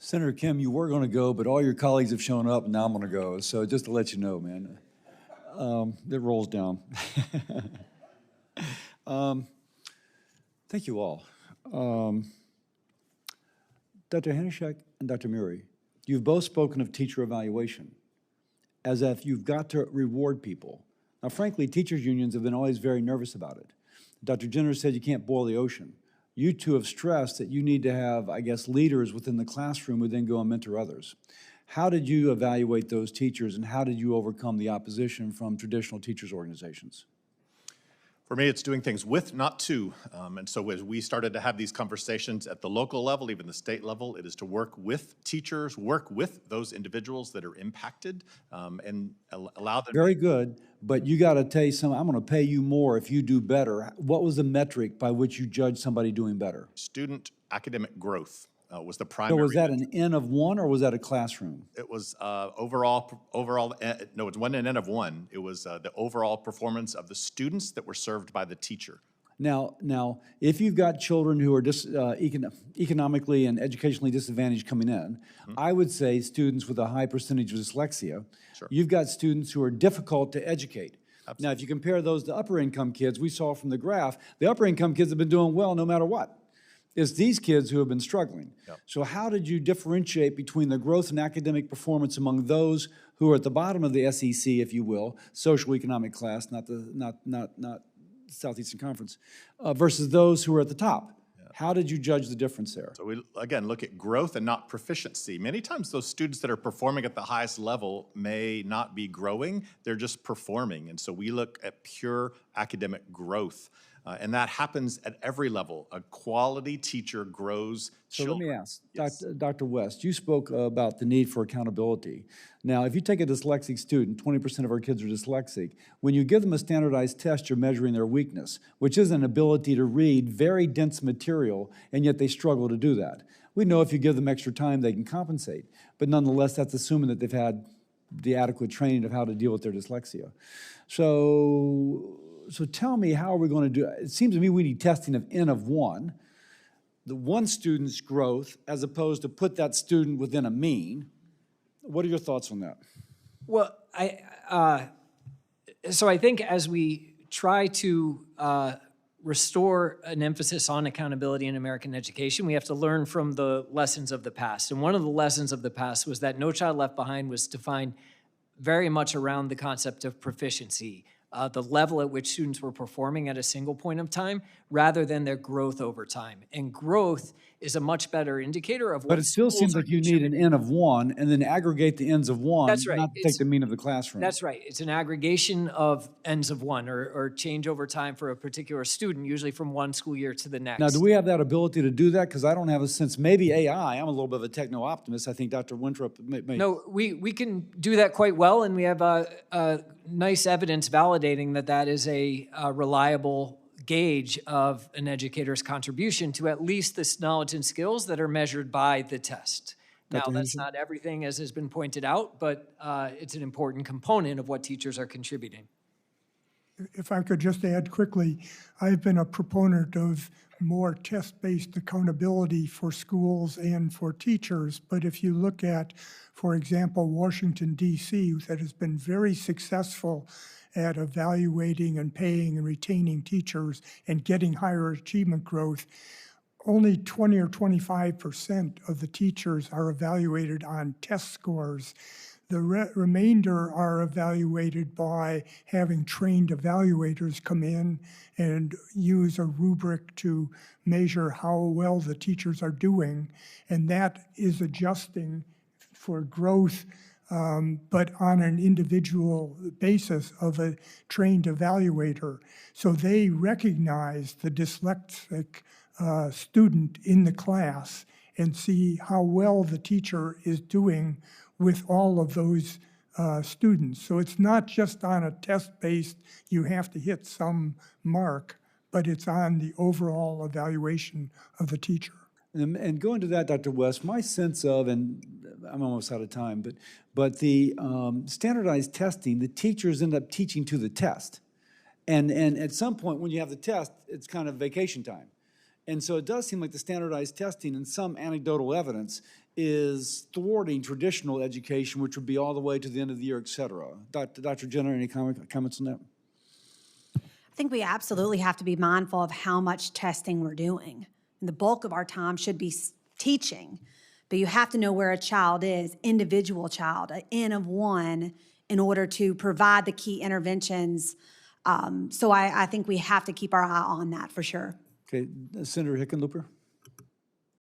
Senator Kim, you were going to go, but all your colleagues have shown up, and now I'm going to go. So just to let you know, man, it rolls down. Thank you all. Dr. Hanishek and Dr. Murray, you've both spoken of teacher evaluation as if you've got to reward people. Now, frankly, teachers' unions have been always very nervous about it. Dr. Jenner said you can't boil the ocean. You two have stressed that you need to have, I guess, leaders within the classroom who then go and mentor others. How did you evaluate those teachers, and how did you overcome the opposition from traditional teachers' organizations? For me, it's doing things with, not to. And so as we started to have these conversations at the local level, even the state level, it is to work with teachers, work with those individuals that are impacted, and allow them. Very good, but you got to tell you something. I'm going to pay you more if you do better. What was the metric by which you judge somebody doing better? Student academic growth was the primary. So was that an N of one, or was that a classroom? It was overall, no, it wasn't an N of one. It was the overall performance of the students that were served by the teacher. Now, if you've got children who are economically and educationally disadvantaged coming in, I would say students with a high percentage of dyslexia. Sure. You've got students who are difficult to educate. Absolutely. Now, if you compare those to upper income kids, we saw from the graph, the upper income kids have been doing well no matter what. It's these kids who have been struggling. Yep. So how did you differentiate between the growth in academic performance among those who are at the bottom of the SEC, if you will, social economic class, not Southeastern Conference, versus those who are at the top? Yep. How did you judge the difference there? So we, again, look at growth and not proficiency. Many times those students that are performing at the highest level may not be growing, they're just performing. And so we look at pure academic growth. And that happens at every level. A quality teacher grows children. So let me ask, yes. Dr. West, you spoke about the need for accountability. Now, if you take a dyslexic student, 20% of our kids are dyslexic, when you give them a standardized test, you're measuring their weakness, which is an ability to read very dense material, and yet they struggle to do that. We know if you give them extra time, they can compensate, but nonetheless, that's assuming that they've had the adequate training of how to deal with their dyslexia. So tell me, how are we going to do it? It seems to me we need testing of N of one, the one student's growth, as opposed to put that student within a mean. What are your thoughts on that? Well, so I think as we try to restore an emphasis on accountability in American education, we have to learn from the lessons of the past. And one of the lessons of the past was that No Child Left Behind was defined very much around the concept of proficiency. The level at which students were performing at a single point of time, rather than their growth over time. And growth is a much better indicator of what. But it still seems like you need an N of one, and then aggregate the N's of one. That's right. Not take the mean of the classroom. That's right. It's an aggregation of N's of one, or change over time for a particular student, usually from one school year to the next. Now, do we have that ability to do that? Because I don't have a sense. Maybe AI. I'm a little bit of a techno-optimist. I think Dr. Winthrop may. No, we can do that quite well, and we have nice evidence validating that that is a reliable gauge of an educator's contribution to at least this knowledge and skills that are measured by the test. Now, that's not everything, as has been pointed out, but it's an important component of what teachers are contributing. If I could just add quickly, I've been a proponent of more test-based accountability for schools and for teachers. But if you look at, for example, Washington, D.C., that has been very successful at evaluating and paying and retaining teachers and getting higher achievement growth, only 20 or 25% of the teachers are evaluated on test scores. The remainder are evaluated by having trained evaluators come in and use a rubric to measure how well the teachers are doing, and that is adjusting for growth, but on an individual basis of a trained evaluator. So they recognize the dyslexic student in the class and see how well the teacher is doing with all of those students. So it's not just on a test-based, you have to hit some mark, but it's on the overall evaluation of the teacher. And going to that, Dr. West, my sense of, and I'm almost out of time, but the standardized testing, the teachers end up teaching to the test. And at some point when you have the test, it's kind of vacation time. And so it does seem like the standardized testing and some anecdotal evidence is thwarting traditional education, which would be all the way to the end of the year, et cetera. Dr. Jenner, any comments on that? I think we absolutely have to be mindful of how much testing we're doing. And the bulk of our time should be teaching, but you have to know where a child is, individual child, an N of one, in order to provide the key interventions. So I think we have to keep our eye on that for sure. Okay, Senator Hickenlooper?